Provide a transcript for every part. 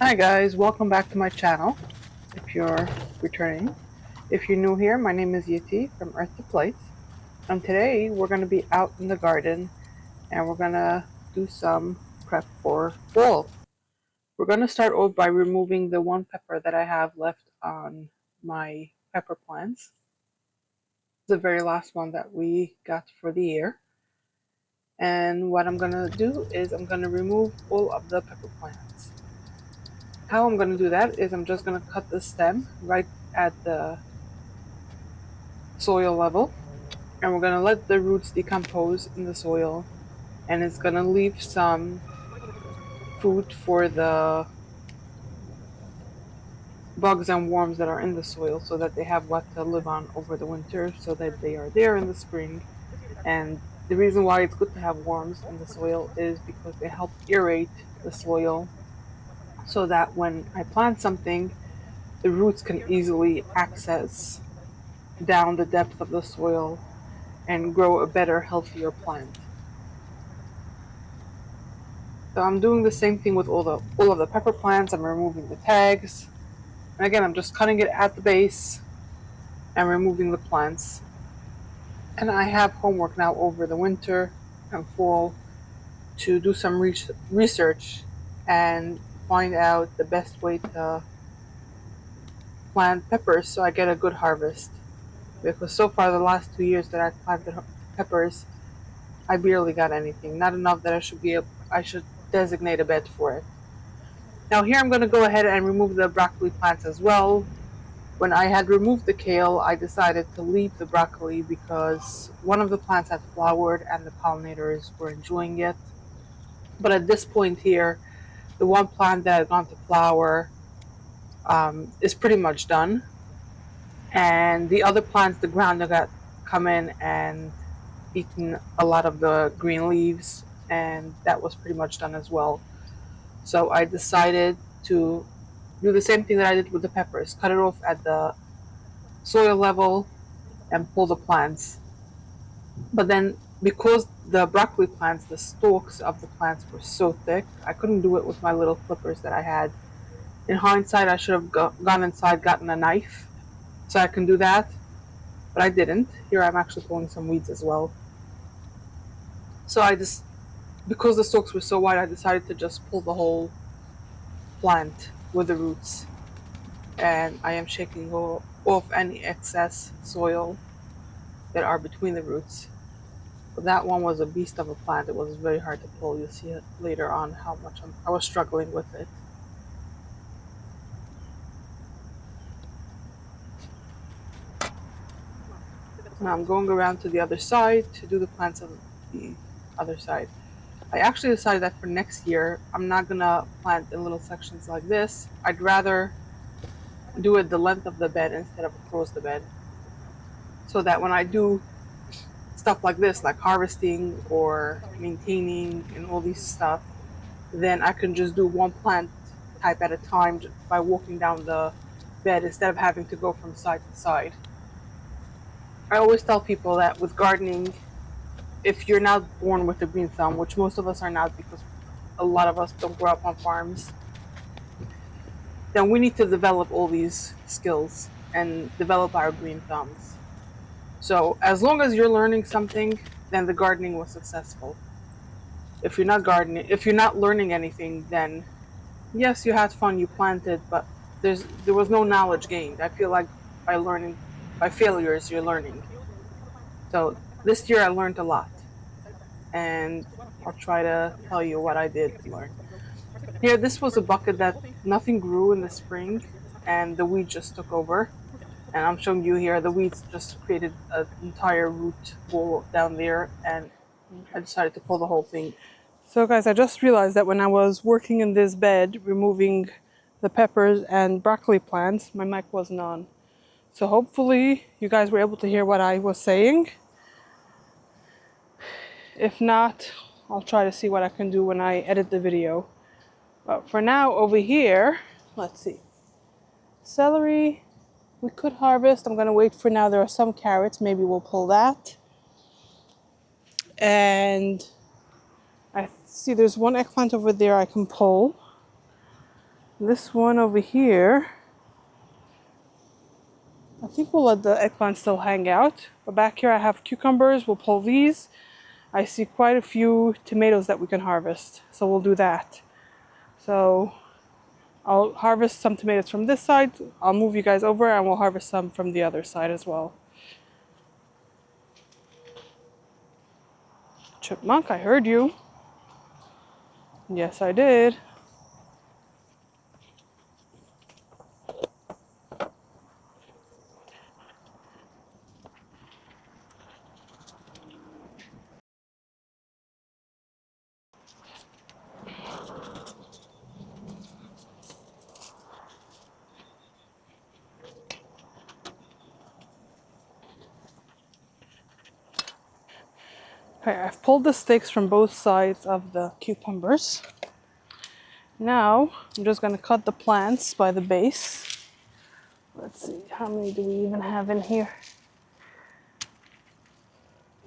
Hi guys, welcome back to my channel. If you're returning, if you're new here, my name is Yeti from Earth to Place, and today we're going to be out in the garden and we're going to do some prep for fall. We're going to start off by removing the one pepper that I have left on my pepper plants. The very last one that we got for the year. And what I'm going to do is I'm going to remove all of the pepper plants. How I'm going to do that is I'm just going to cut the stem right at the soil level, and we're going to let the roots decompose in the soil, and it's going to leave some food for the bugs and worms that are in the soil so that they have what to live on over the winter so that they are there in the spring. And the reason why it's good to have worms in the soil is because they help aerate the soil so that when I plant something, the roots can easily access down the depth of the soil and grow a better, healthier plant. So I'm doing the same thing with all of the pepper plants. I'm removing the tags. And again, I'm just cutting it at the base and removing the plants. And I have homework now over the winter and fall to do some research and find out the best way to plant peppers so I get a good harvest. Because so far, the last 2 years that I've planted peppers, I barely got anything. Not enough that I should designate a bed for it. Now here I'm going to go ahead and remove the broccoli plants as well. When I had removed the kale, I decided to leave the broccoli because one of the plants had flowered and the pollinators were enjoying it. But at this point here, the one plant that had gone to flower is pretty much done. And the other plants, the ground got come in and eaten a lot of the green leaves, and that was pretty much done as well. So I decided to do the same thing that I did with the peppers, cut it off at the soil level and pull the plants. But then because the broccoli plants, the stalks of the plants were so thick, I couldn't do it with my little clippers that I had. In hindsight, I should have gone inside, gotten a knife, so I can do that, but I didn't. Here I'm actually pulling some weeds as well. So I just, because the stalks were so wide, I decided to just pull the whole plant with the roots. And I am shaking off any excess soil that are between the roots. But that one was a beast of a plant. It was very hard to pull. You'll see it later on how much I was struggling with it. Now I'm going around to the other side to do the plants on the other side. I actually decided that for next year, I'm not gonna plant in little sections like this. I'd rather do it the length of the bed instead of across the bed. So that when I do stuff like this, like harvesting or maintaining and all these stuff, then I can just do one plant type at a time by walking down the bed instead of having to go from side to side. I always tell people that with gardening, if you're not born with a green thumb, which most of us are not because a lot of us don't grow up on farms, then we need to develop all these skills and develop our green thumbs. So as long as you're learning something, then the gardening was successful. If you're not learning anything, then yes, you had fun, you planted, but there was no knowledge gained. I feel like by learning, by failures, you're learning. So this year I learned a lot, and I'll try to tell you what I did to learn. Here, this was a bucket that nothing grew in the spring, and the weeds just took over. And I'm showing you here, the weeds just created an entire root ball down there, and I decided to pull the whole thing. So guys, I just realized that when I was working in this bed, removing the peppers and broccoli plants, my mic wasn't on. So hopefully you guys were able to hear what I was saying. If not, I'll try to see what I can do when I edit the video. But for now, over here, let's see. Celery, we could harvest. I'm gonna wait for now. There are some carrots, maybe we'll pull that. And I see there's one eggplant over there I can pull. This one over here, I think we'll let the eggplant still hang out. But back here I have cucumbers, we'll pull these. I see quite a few tomatoes that we can harvest, so we'll do that. So I'll harvest some tomatoes from this side, I'll move you guys over, and we'll harvest some from the other side as well. Chipmunk, I heard you. Yes, I did. Okay, I've pulled the sticks from both sides of the cucumbers. Now, I'm just going to cut the plants by the base. Let's see, how many do we even have in here?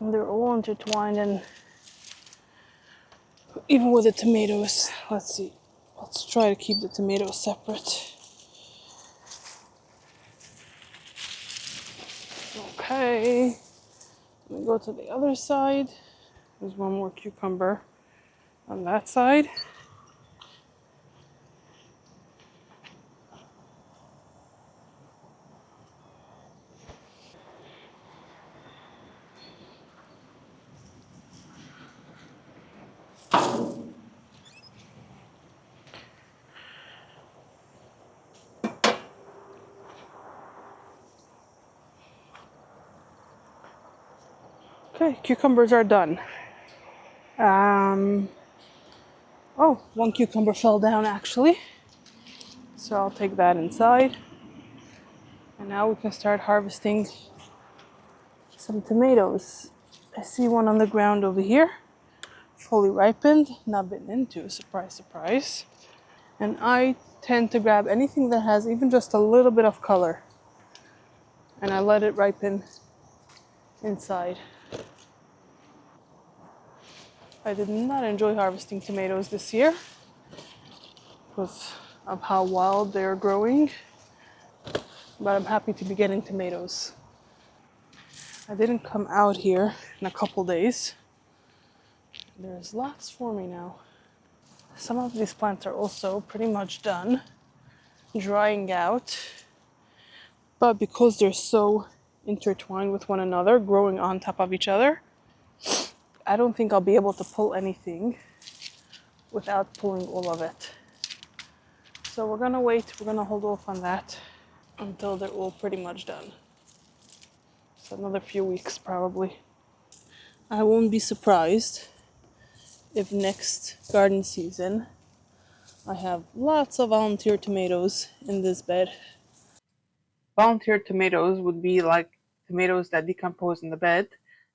And they're all intertwined, and even with the tomatoes. Let's see, let's try to keep the tomatoes separate. Okay, let me go to the other side. There's one more cucumber on that side. Okay, cucumbers are done. Oh, one cucumber fell down actually. So I'll take that inside. And now we can start harvesting some tomatoes. I see one on the ground over here, fully ripened, not bitten into, surprise, surprise. And I tend to grab anything that has even just a little bit of color, and I let it ripen inside. I did not enjoy harvesting tomatoes this year because of how wild they're growing, but I'm happy to be getting tomatoes. I didn't come out here in a couple days. There's lots for me now. Some of these plants are also pretty much done drying out, but because they're so intertwined with one another, growing on top of each other, I don't think I'll be able to pull anything without pulling all of it. So we're gonna wait, we're gonna hold off on that until they're all pretty much done. So another few weeks probably. I won't be surprised if next garden season I have lots of volunteer tomatoes in this bed. Volunteer tomatoes would be like tomatoes that decompose in the bed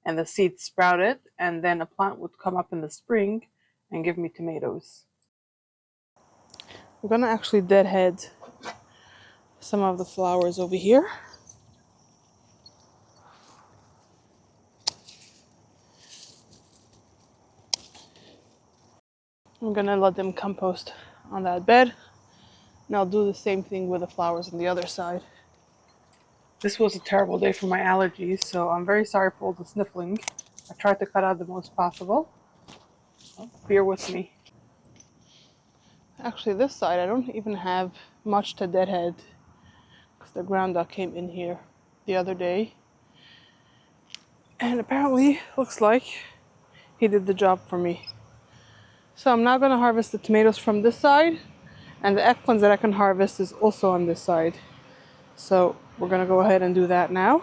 and the seeds sprouted, and then a plant would come up in the spring and give me tomatoes. I'm gonna actually deadhead some of the flowers over here. I'm gonna let them compost on that bed, and I'll do the same thing with the flowers on the other side. This was a terrible day for my allergies, so I'm very sorry for all the sniffling. I tried to cut out the most possible. So bear with me. Actually, this side I don't even have much to deadhead because the ground dog came in here the other day, and apparently looks like he did the job for me. So I'm now gonna harvest the tomatoes from this side, and the eggplants that I can harvest is also on this side. So we're gonna go ahead and do that now.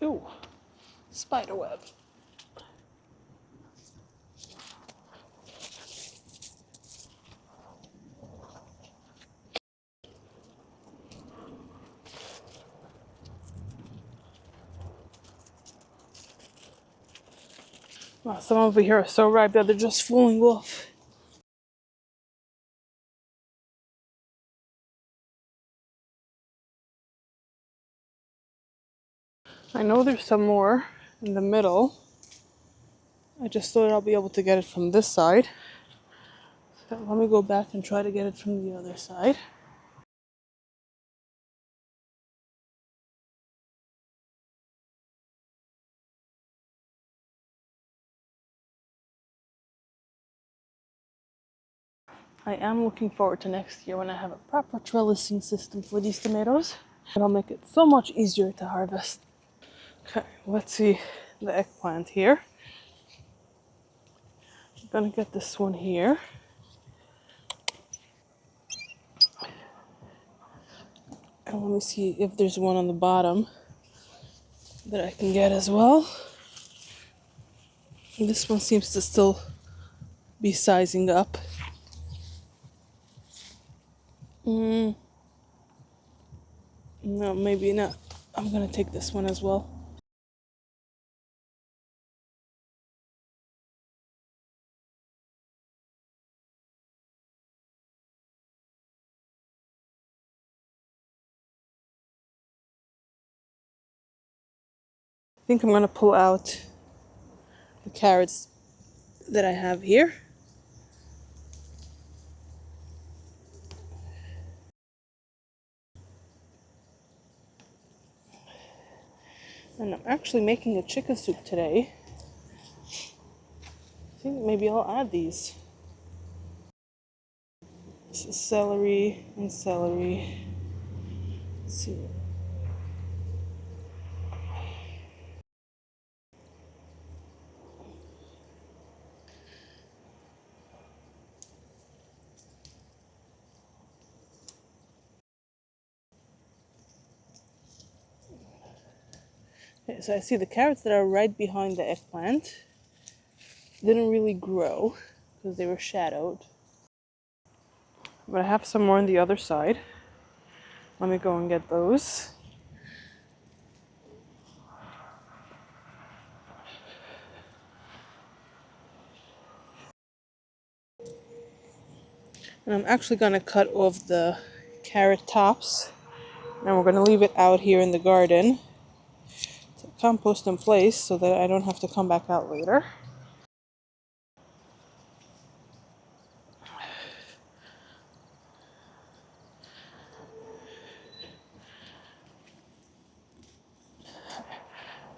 Ooh, spider web. Wow, some over here are so ripe that they're just falling off. I know there's some more in the middle. I just thought I'll be able to get it from this side. So let me go back and try to get it from the other side. I am looking forward to next year when I have a proper trellising system for these tomatoes. It'll make it so much easier to harvest. Okay, let's see the eggplant here. I'm gonna get this one here. And let me see if there's one on the bottom that I can get as well. And this one seems to still be sizing up. No, maybe not. I'm gonna take this one as well. I think I'm gonna pull out the carrots that I have here. And I'm actually making a chicken soup today. I think maybe I'll add these. This is celery and celery. Let's see. Okay, so I see the carrots that are right behind the eggplant didn't really grow because they were shadowed. But I have some more on the other side. Let me go and get those. And I'm actually gonna cut off the carrot tops. And we're gonna leave it out here in the garden to compost in place so that I don't have to come back out later.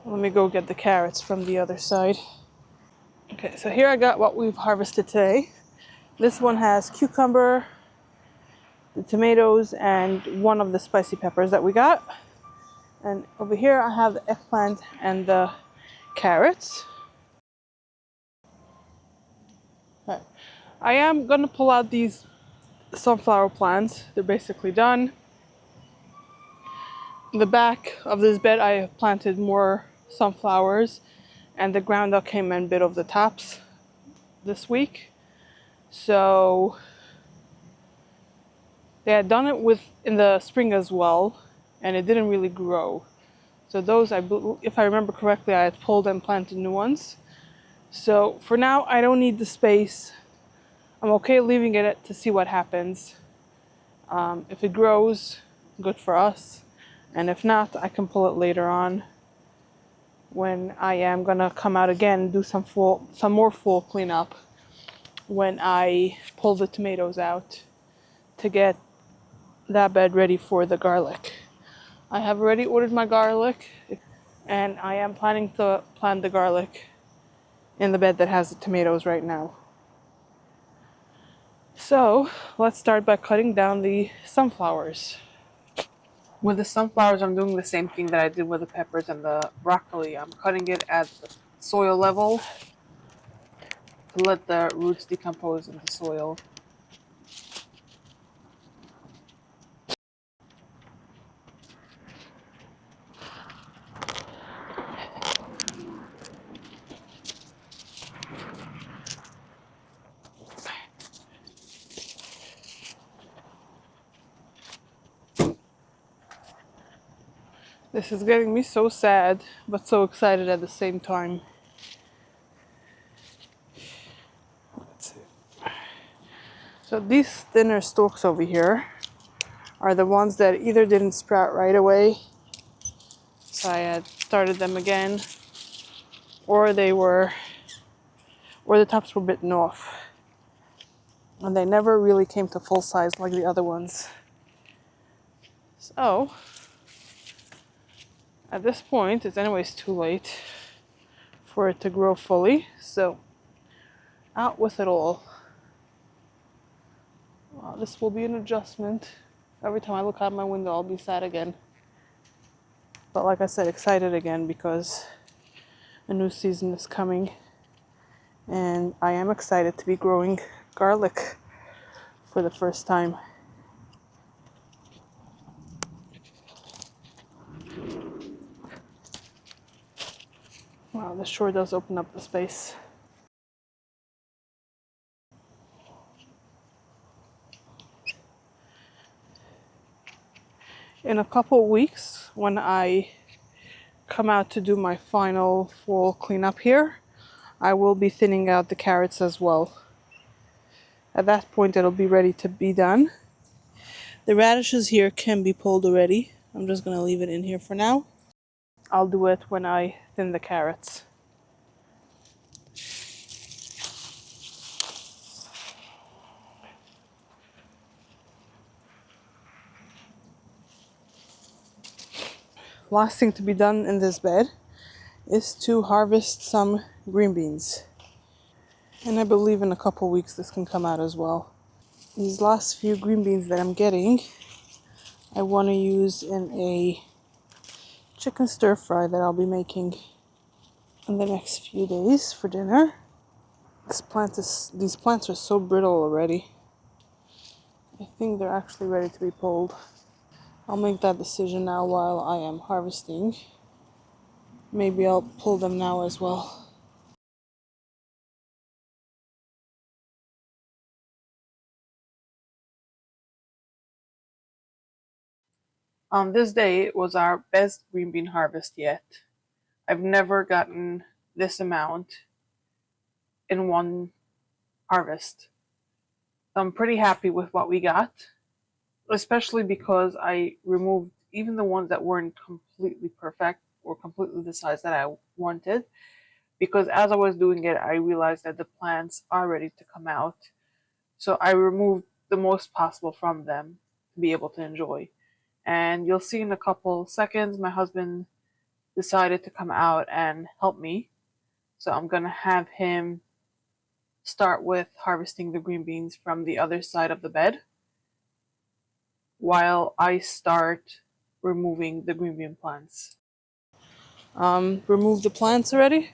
Let me go get the carrots from the other side. Okay, so here I got what we've harvested today. This one has cucumber, the tomatoes, and one of the spicy peppers that we got. And over here I have the eggplant and the carrots. Okay. I am gonna pull out these sunflower plants. They're basically done. In the back of this bed I planted more sunflowers, and the groundnut came and bit off the tops this week. So they had done it in the spring as well, and it didn't really grow. So those, if I remember correctly, I had pulled and planted new ones. So for now, I don't need the space. I'm okay leaving it to see what happens. If it grows, good for us. And if not, I can pull it later on when I am gonna come out again and do some more full cleanup when I pull the tomatoes out to get that bed ready for the garlic. I have already ordered my garlic, and I am planning to plant the garlic in the bed that has the tomatoes right now. So let's start by cutting down the sunflowers. With the sunflowers, I'm doing the same thing that I did with the peppers and the broccoli. I'm cutting it at the soil level to let the roots decompose in the soil. This is getting me so sad, but so excited at the same time. So these thinner stalks over here are the ones that either didn't sprout right away, so I had started them again, or the tops were bitten off. And they never really came to full size like the other ones. So, at this point, it's anyways too late for it to grow fully, so out with it all. Wow, this will be an adjustment. Every time I look out my window, I'll be sad again. But like I said, excited again because a new season is coming. And I am excited to be growing garlic for the first time. Wow, this sure does open up the space. In a couple weeks, when I come out to do my final fall cleanup here, I will be thinning out the carrots as well. At that point, it'll be ready to be done. The radishes here can be pulled already. I'm just gonna leave it in here for now. I'll do it when I thin the carrots. Last thing to be done in this bed is to harvest some green beans. And I believe in a couple weeks this can come out as well. These last few green beans that I'm getting, I want to use in a chicken stir fry that I'll be making in the next few days for dinner. These plants are so brittle already. I think they're actually ready to be pulled. I'll make that decision now while I am harvesting. Maybe I'll pull them now as well. This day was our best green bean harvest yet. I've never gotten this amount in one harvest. I'm pretty happy with what we got, especially because I removed even the ones that weren't completely perfect or completely the size that I wanted, because as I was doing it, I realized that the plants are ready to come out. So I removed the most possible from them to be able to enjoy. And you'll see in a couple seconds, my husband decided to come out and help me. So I'm going to have him start with harvesting the green beans from the other side of the bed while I start removing the green bean plants. Remove the plants already?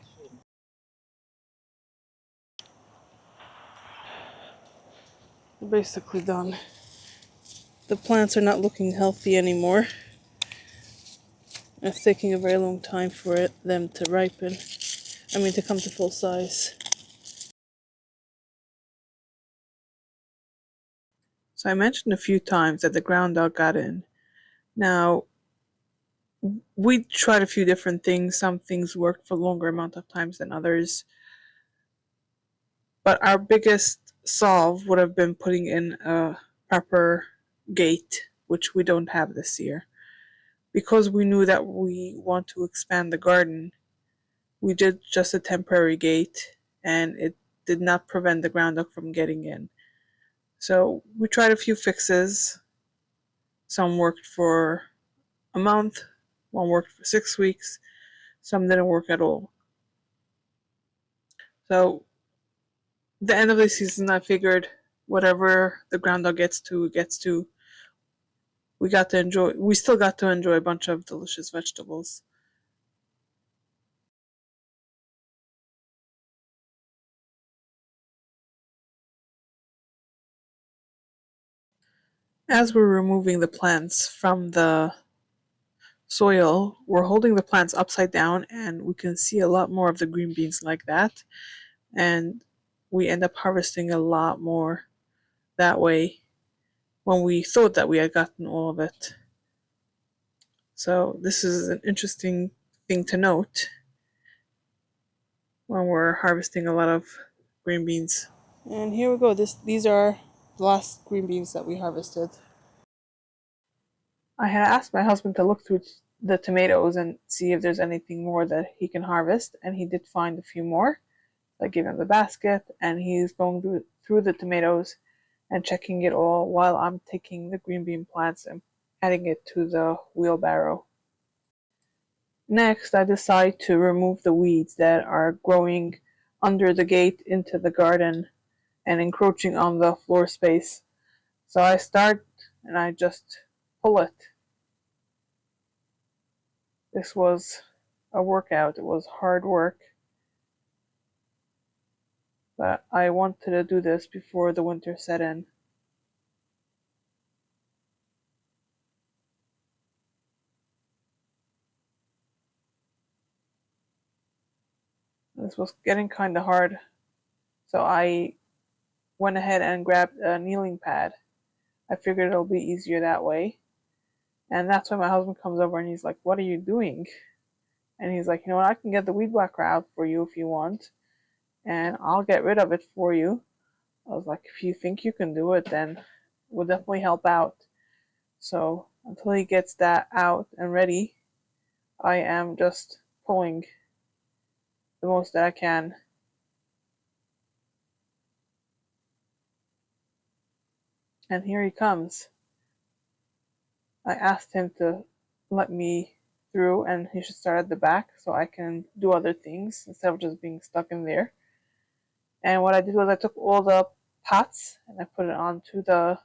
We're basically done. The plants are not looking healthy anymore. It's taking a very long time for them to ripen. To come to full size. So I mentioned a few times that the ground dog got in. Now, we tried a few different things. Some things worked for a longer amount of times than others. But our biggest solve would have been putting in a pepper gate, which we don't have this year. Because we knew that we want to expand the garden, we did just a temporary gate, and it did not prevent the ground dog from getting in. So we tried a few fixes. Some worked for a month, one worked for 6 weeks, some didn't work at all. So the end of the season, I figured whatever the ground dog gets to. We still got to enjoy a bunch of delicious vegetables. As we're removing the plants from the soil, we're holding the plants upside down, and we can see a lot more of the green beans like that. And we end up harvesting a lot more that way when we thought that we had gotten all of it. So this is an interesting thing to note when we're harvesting a lot of green beans. And here we go. These are the last green beans that we harvested. I had asked my husband to look through the tomatoes and see if there's anything more that he can harvest, and he did find a few more. I gave him the basket, and he's going through the tomatoes and checking it all while I'm taking the green bean plants and adding it to the wheelbarrow. Next, I decide to remove the weeds that are growing under the gate into the garden and encroaching on the floor space. So I start and I just pull it. This was a workout. It was hard work. But I wanted to do this before the winter set in. This was getting kind of hard, so I went ahead and grabbed a kneeling pad. I figured it'll be easier that way. And that's when my husband comes over and he's like, "What are you doing?" And he's like, "You know what, I can get the weed whacker out for you if you want, and I'll get rid of it for you." I was like, "If you think you can do it, then we'll definitely help out." So until he gets that out and ready, I am just pulling the most that I can. And here he comes. I asked him to let me through, and he should start at the back so I can do other things instead of just being stuck in there. And what I did was I took all the pots and I put it onto the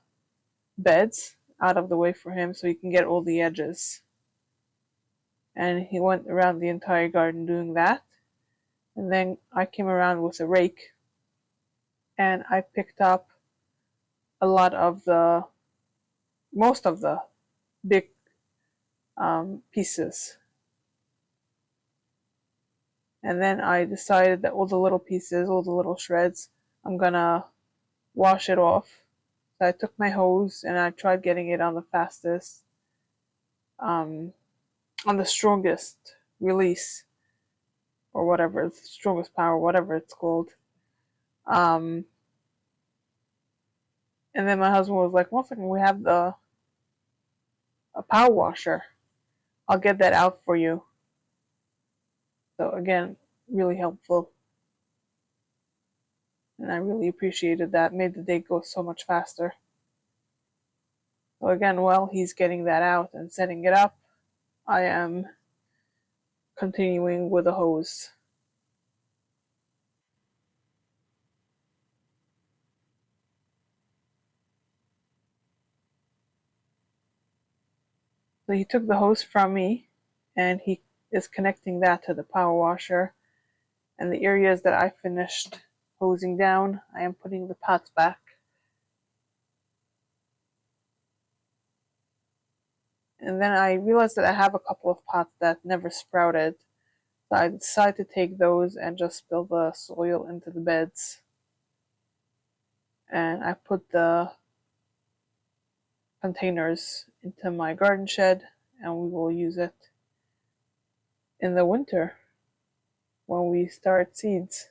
beds out of the way for him so he can get all the edges. And he went around the entire garden doing that. And then I came around with a rake and I picked up a lot of most of the big pieces. And then I decided that all the little pieces, all the little shreds, I'm gonna wash it off. So I took my hose and I tried getting it on the fastest, on the strongest release, or whatever, the strongest power, whatever it's called. And then my husband was like, "One second, we have a power washer. I'll get that out for you." So again, really helpful. And I really appreciated that. Made the day go so much faster. So again, while he's getting that out and setting it up, I am continuing with the hose. So he took the hose from me and he is connecting that to the power washer. And the areas that I finished hosing down, I am putting the pots back. And then I realized that I have a couple of pots that never sprouted. So I decided to take those and just spill the soil into the beds. And I put the containers into my garden shed and we will use it in the winter when we start seeds.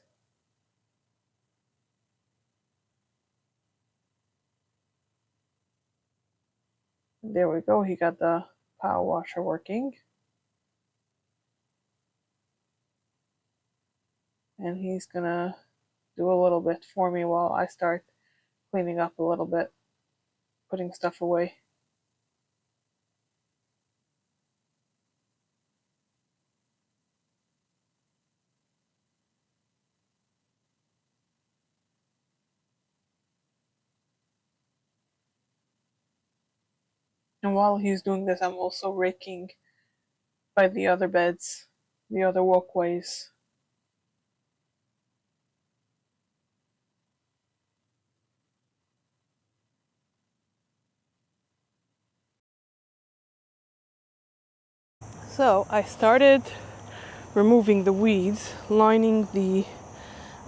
There we go, he got the power washer working. And he's gonna do a little bit for me while I start cleaning up a little bit, putting stuff away. And while he's doing this, I'm also raking by the other beds, the other walkways. So I started removing the weeds, lining the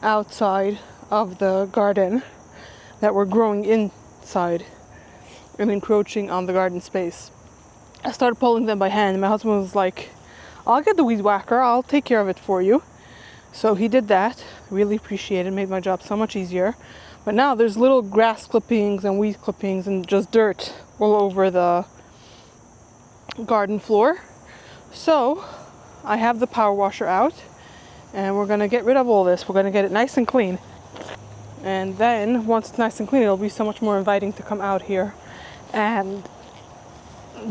outside of the garden that were growing inside and encroaching on the garden space. I started pulling them by hand. My husband was like, "I'll get the weed whacker, I'll take care of it for you." So he did that. Really appreciated it, made my job so much easier. But now there's little grass clippings and weed clippings and just dirt all over the garden floor. So I have the power washer out and we're gonna get rid of all this. We're gonna get it nice and clean. And then once it's nice and clean, it'll be so much more inviting to come out here and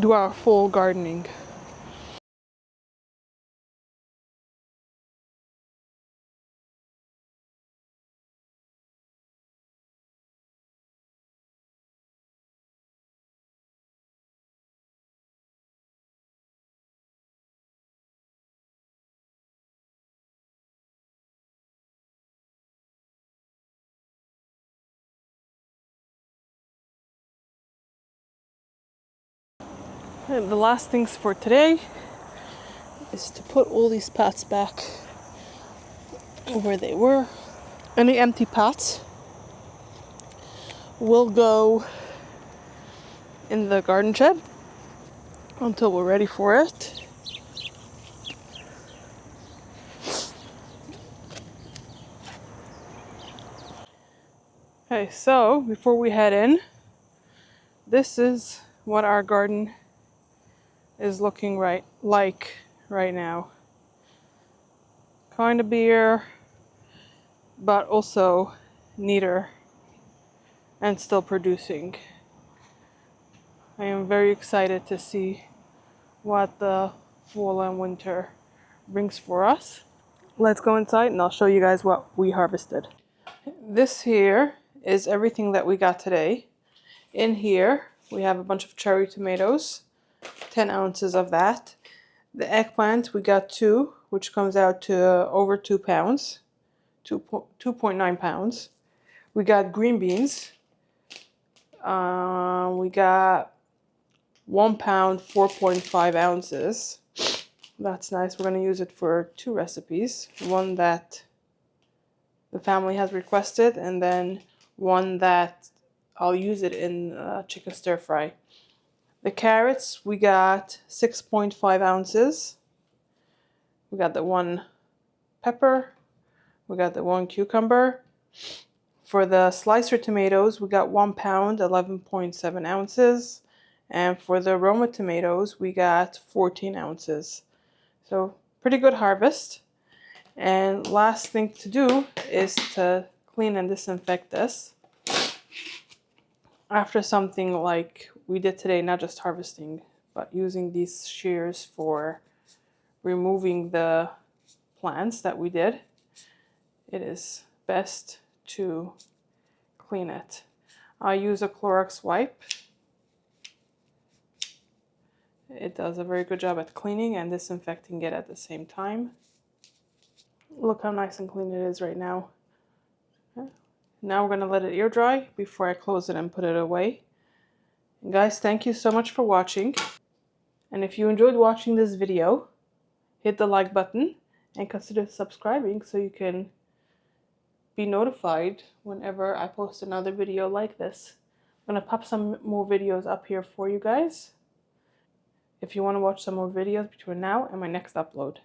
do our full gardening. And the last things for today is to put all these pots back where they were. Any empty pots will go in the garden shed until we're ready for it. Okay, so before we head in, this is what our garden is looking like right now. Kind of bare, but also neater and still producing. I am very excited to see what the fall and winter brings for us. Let's go inside and I'll show you guys what we harvested. This here is everything that we got today. In here we have a bunch of cherry tomatoes, 10 ounces of that. The eggplant, we got 2, which comes out to over 2 pounds, 2.9 pounds. We got green beans. We got 1 pound, 4.5 ounces. That's nice. We're going to use it for 2 recipes. One that the family has requested, and then one that I'll use it in chicken stir fry. The carrots, we got 6.5 ounces. We got the 1 pepper. We got the 1 cucumber. For the slicer tomatoes, we got 1 pound, 11.7 ounces. And for the Roma tomatoes, we got 14 ounces. So pretty good harvest. And last thing to do is to clean and disinfect this. After something like we did today, not just harvesting, but using these shears for removing the plants that we did, it is best to clean it. I use a Clorox wipe. It does a very good job at cleaning and disinfecting it at the same time. Look how nice and clean it is right now. Now we're going to let it air dry before I close it and put it away. And guys, thank you so much for watching. And if you enjoyed watching this video, hit the like button and consider subscribing so you can be notified whenever I post another video like this. I'm going to pop some more videos up here for you guys if you want to watch some more videos between now and my next upload.